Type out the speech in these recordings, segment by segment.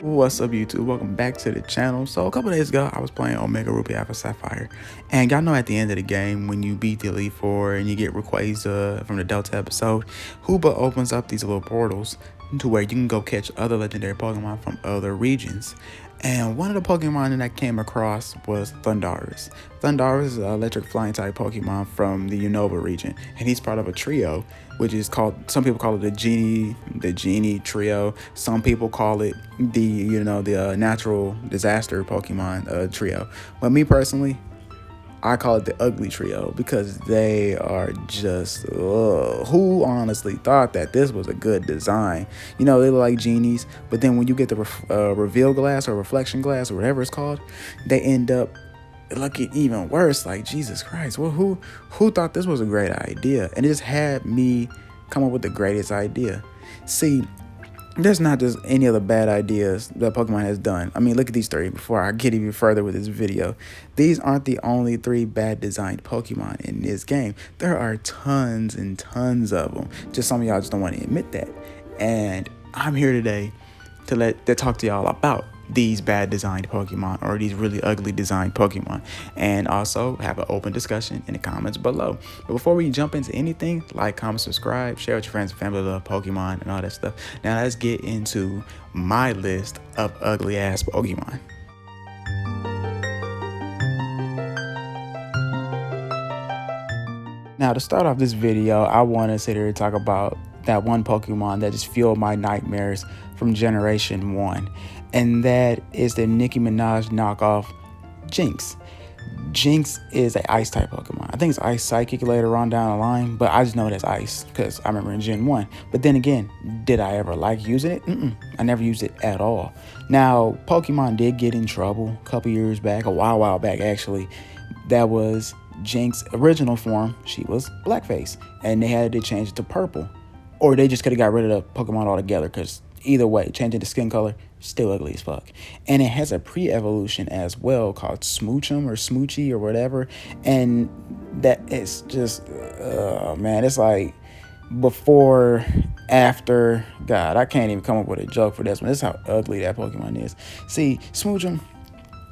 What's up, YouTube? Welcome back to the channel. So a couple days ago, I was playing Omega Ruby Alpha Sapphire, and y'all know at the end of the game, when you beat the Elite Four and you get Rayquaza from the Delta episode, Hoopa opens up these little portals to where you can go catch other legendary Pokemon from other regions. And one of the Pokemon that I came across was Thundarus. Thundarus is an electric flying type Pokemon from the Unova region, and he's part of a trio, which is called, some people call it the Genie trio. Some people call it the natural disaster Pokemon trio. But me personally, I call it the ugly trio because they are just, who honestly thought that this was a good design? You know, they look like genies, but then when you get the reveal glass or reflection glass or whatever it's called, they end up looking even worse. Like, Jesus Christ, well, who thought this was a great idea? And it just had me come up with the greatest idea. See, there's not just any other bad ideas that Pokemon has done. I mean, look at these three before I get even further with this video. These aren't the only three bad designed Pokemon in this game. There are tons and tons of them. Just some of y'all just don't want to admit that. And I'm here today to talk to y'all about these bad designed Pokemon, or these really ugly designed Pokemon, and also have an open discussion in the comments below. But before we jump into anything, like, comment, subscribe, share with your friends and family that love Pokemon and all that stuff. Now let's get into my list of ugly ass Pokemon. Now, to start off this video, I want to sit here and talk about that one Pokemon that just fueled my nightmares from Generation 1. And that is the Nicki Minaj knockoff, Jinx. Jinx is an ice type Pokemon. I think it's Ice Psychic later on down the line, but I just know it as Ice because I remember in Gen 1. But then again, did I ever like using it? I never used it at all. Now, Pokemon did get in trouble a couple years back, a while back actually. That was Jinx's original form. She was Blackface, and they had to change it to purple. Or they just could have got rid of the Pokemon altogether, because either way, changing the skin color, still ugly as fuck. And it has a pre-evolution as well called Smoochum or Smoochy or whatever. And that is just, man, it's like before, after, God, I can't even come up with a joke for this one. This is how ugly that Pokemon is. See, Smoochum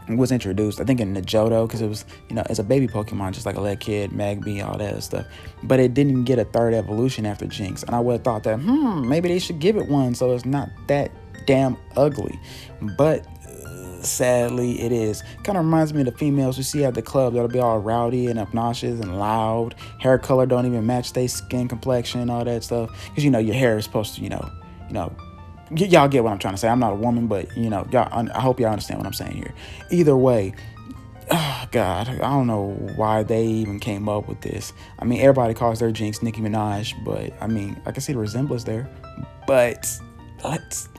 was introduced, I think, in the Johto, because it was, it's a baby Pokemon, just like a lead kid, Magby, all that stuff. But it didn't get a third evolution after Jinx, and I would have thought that, maybe they should give it one so it's not that damn ugly. But sadly, it is. Kind of reminds me of the females we see at the club that'll be all rowdy and obnoxious and loud. Hair color don't even match their skin complexion, all that stuff. Because your hair is supposed to, y'all get what I'm trying to say. I'm not a woman, but y'all, I hope y'all understand what I'm saying here. Either way, God, I don't know why they even came up with this. I mean, everybody calls their Jinx Nicki Minaj, but I mean, I can see the resemblance there. But let's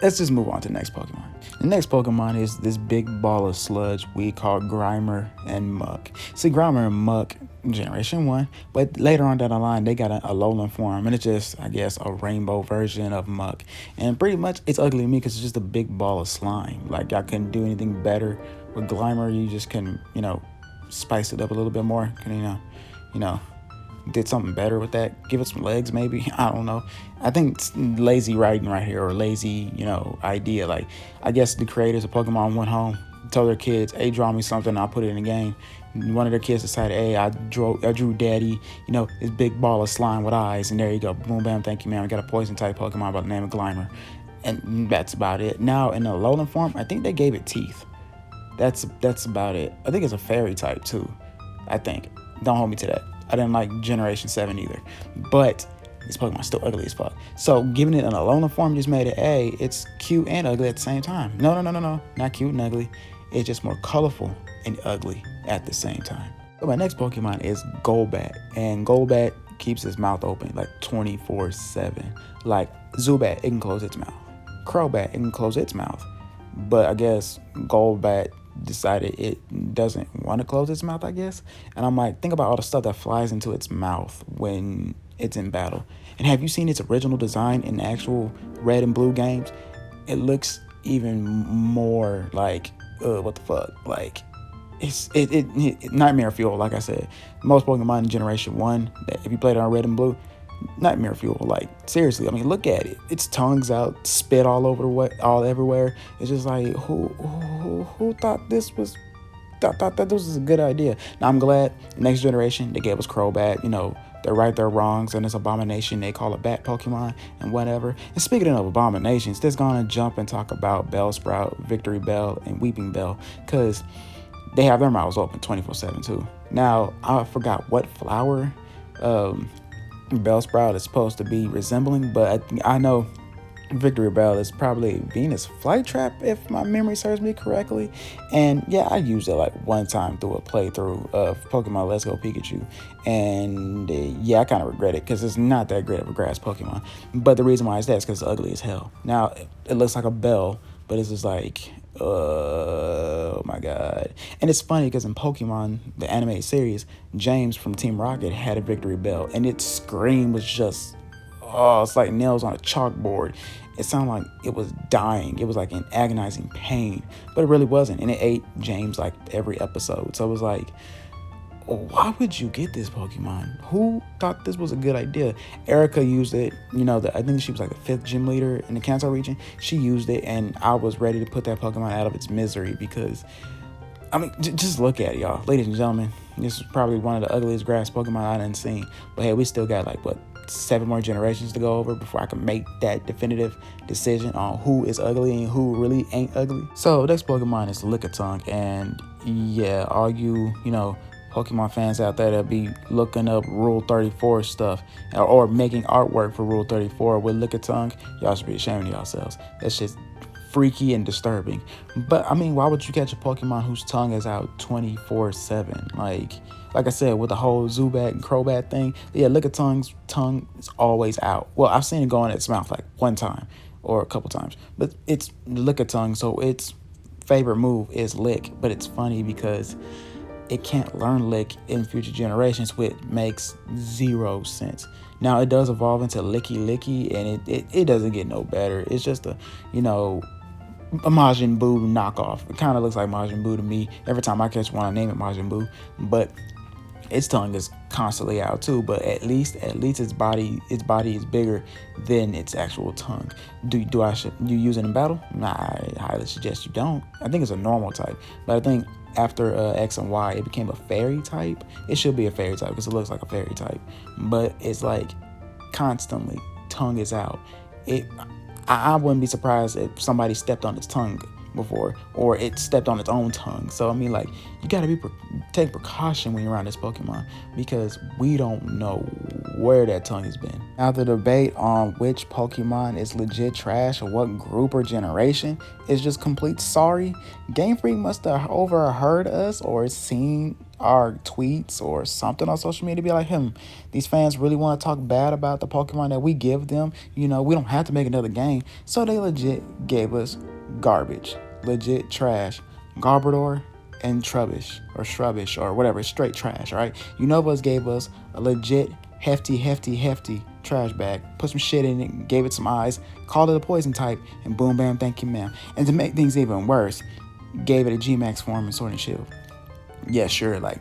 just move on to the next Pokemon. The next Pokemon is this big ball of sludge we call Grimer and Muck. See, Grimer and Muck, Generation 1, but later on down the line, they got a Alolan form, and it's just, I guess, a rainbow version of Muck. And pretty much, it's ugly to me because it's just a big ball of slime. Like, I couldn't do anything better. With Grimer, you just can, spice it up a little bit more. Did something better with that. Give it some legs, maybe. I don't know. I think it's lazy writing right here, or lazy, idea. Like, I guess the creators of Pokemon went home, told their kids, hey, draw me something, I'll put it in the game. One of their kids decided, hey, I drew daddy, this big ball of slime with eyes, and there you go. Boom, bam, thank you, man. We got a poison type Pokemon by the name of Grimer. And that's about it. Now, in the Alolan form, I think they gave it teeth. That's about it. I think it's a fairy type, too. I think. Don't hold me to that. I didn't like Generation 7 either. But this Pokemon's still ugly as fuck. So giving it an Alolan form just made it, it's cute and ugly at the same time. No. Not cute and ugly. It's just more colorful and ugly at the same time. So my next Pokemon is Golbat. And Golbat keeps its mouth open like 24/7. Like Zubat, it can close its mouth. Crobat, it can close its mouth. But I guess Golbat decided it doesn't want to close its mouth, I guess. And I'm like, think about all the stuff that flies into its mouth when it's in battle. And have you seen its original design in the actual red and blue games? It looks even more like, what the fuck? Like, it's nightmare fuel, like I said. Most Pokemon in Generation 1, that if you played it on red and blue, nightmare fuel. Like, seriously, I mean, look at it. Its tongue's out, spit all over the way, all everywhere. It's just like, who thought this was thought that this was a good idea? Now I'm glad next generation they gave us Crobat. They're right, they're wrongs, and it's Abomination. They call it Bat Pokemon and whatever. And speaking of abominations, let's gonna jump and talk about Bellsprout, Victory Bell, and Weeping Bell, because they have their mouths open 24/7 too. Now I forgot what flower Bellsprout is supposed to be resembling, but I know Victory Bell is probably Venus Flytrap, if my memory serves me correctly. And yeah, I used it like one time through a playthrough of Pokemon Let's Go Pikachu. And yeah, I kind of regret it because it's not that great of a grass Pokemon. But the reason why it's that is because it's ugly as hell. Now, it looks like a bell, but it's just like, oh my god. And it's funny because in Pokemon, the animated series, James from Team Rocket had a Victory Bell, and its scream was just, oh, it's like nails on a chalkboard. It sounded like it was dying. It was like in agonizing pain, but it really wasn't. And it ate James like every episode. So it was like, why would you get this Pokemon? Who thought this was a good idea? Erica used it. I think she was like the 5th gym leader in the Kanto region. She used it, and I was ready to put that Pokemon out of its misery because, I mean, just look at it, y'all. Ladies and gentlemen, this is probably one of the ugliest grass Pokemon I done seen. But hey, we still got like, 7 more generations to go over before I can make that definitive decision on who is ugly and who really ain't ugly. So next Pokemon is Lickitung, and yeah, all you Pokemon fans out there that be looking up Rule 34 stuff or making artwork for Rule 34 with Lickitung, y'all should be ashamed of yourselves. That's just freaky and disturbing. But I mean, why would you catch a Pokemon whose tongue is out 24/7? Like I said, with the whole Zubat and Crobat thing, yeah, Lickitung's tongue is always out. Well, I've seen it go in its mouth like one time or a couple times, but it's Lickitung, so its favorite move is Lick. But it's funny because it can't learn Lick in future generations, which makes 0 sense. Now, it does evolve into Licky, and it doesn't get no better. It's just a Majin Buu knockoff. It kind of looks like Majin Buu to me. Every time I catch one, I name it Majin Buu. But its tongue is constantly out too. But at least its body is bigger than its actual tongue. Do you use it in battle? Nah, I highly suggest you don't. I think it's a normal type, but I think after X and Y, it became a fairy type. It should be a fairy type because it looks like a fairy type, but it's like constantly tongue is out. I wouldn't be surprised if somebody stepped on its tongue before, or it stepped on its own tongue. So I mean, like, you gotta take precaution when you're around this Pokemon because we don't know where that tongue has been. Now, the debate on which Pokemon is legit trash or what group or generation is just complete sorry. Game Freak must have overheard us or seen our tweets or something on social media to be like, these fans really want to talk bad about the Pokemon that we give them. We don't have to make another game. So they legit gave us garbage, legit trash, Garbodor and Shrubbish or whatever, straight trash, all right? Unova gave us a legit hefty trash bag, put some shit in it, gave it some eyes, called it a poison type, and boom, bam, thank you, ma'am. And to make things even worse, gave it a G-Max form and Sword and Shield. Yeah, sure, like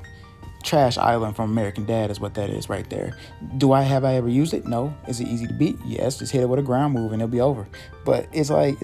Trash Island from American Dad is what that is right there. I ever used it? No. Is it easy to beat? Yes, just hit it with a ground move and it'll be over. But it's like,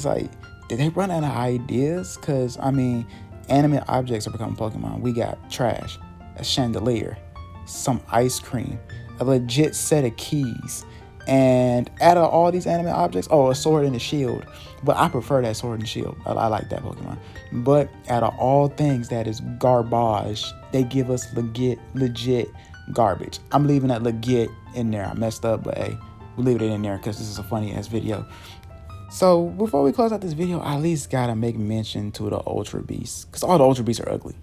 did they run out of ideas? Because, I mean, animate objects are becoming Pokemon. We got trash, a chandelier, some ice cream, a legit set of keys, and out of all these animate objects, a sword and a shield. But I prefer that sword and shield. I like that Pokemon. But out of all things that is garbage, they give us legit garbage. I'm leaving that legit in there. I messed up, but hey, we leave it in there because this is a funny ass video. So before we close out this video, I at least gotta make mention to the Ultra Beasts, because all the Ultra Beasts are ugly.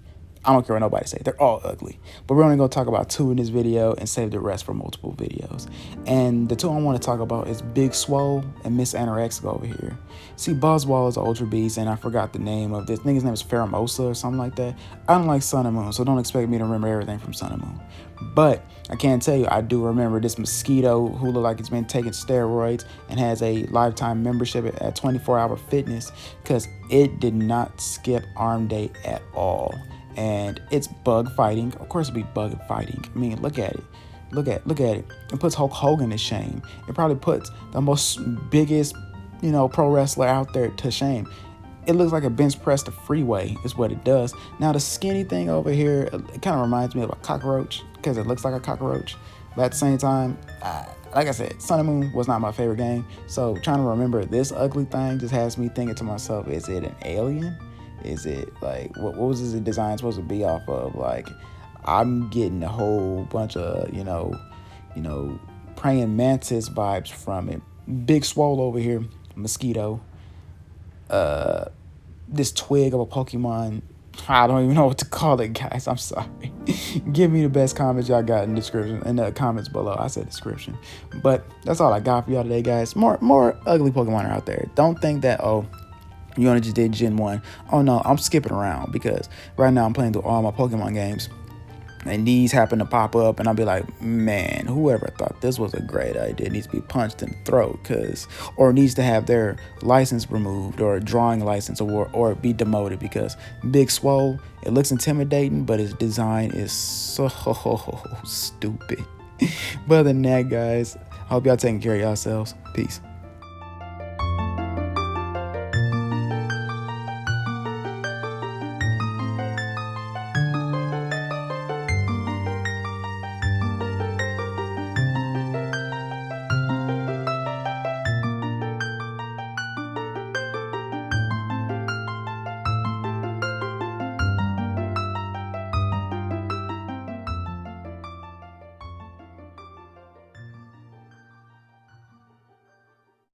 I don't care what nobody say. They're all ugly. But we're only going to talk about 2 in this video and save the rest for multiple videos. And the 2 I want to talk about is Big Swole and Miss Anorexica over here. See, Buzzwole is an Ultra Beast, and I forgot the name of this. I think his name is Pheromosa or something like that. I don't like Sun and Moon, so don't expect me to remember everything from Sun and Moon. But I can tell you, I do remember this mosquito who looked like it's been taking steroids and has a lifetime membership at 24-hour fitness, because it did not skip arm day at all. And it's bug fighting. Of course, it'd be bug fighting. I mean, look at it. Look at it. It puts Hulk Hogan to shame. It probably puts the most biggest, pro wrestler out there to shame. It looks like a bench press to freeway is what it does. Now the skinny thing over here, it kind of reminds me of a cockroach because it looks like a cockroach. But at the same time, like I said, Sun and Moon was not my favorite game. So trying to remember this ugly thing just has me thinking to myself, is it an alien? Is it like, what was this design supposed to be off of? Like, I'm getting a whole bunch of, praying mantis vibes from it. Big Swole over here, mosquito. This twig of a Pokemon. I don't even know what to call it, guys. I'm sorry. Give me the best comments y'all got in the description, in the comments below. I said description, but that's all I got for y'all today, guys. More ugly Pokemon are out there. Don't think that you only just did Gen 1. Oh no, I'm skipping around because right now I'm playing through all my Pokemon games. And these happen to pop up, and I'll be like, man, whoever thought this was a great idea needs to be punched in the throat, or needs to have their license removed, or a drawing license, or be demoted, because Big Swole, it looks intimidating, but his design is so stupid. But other than that, guys, I hope y'all taking care of yourselves. Peace.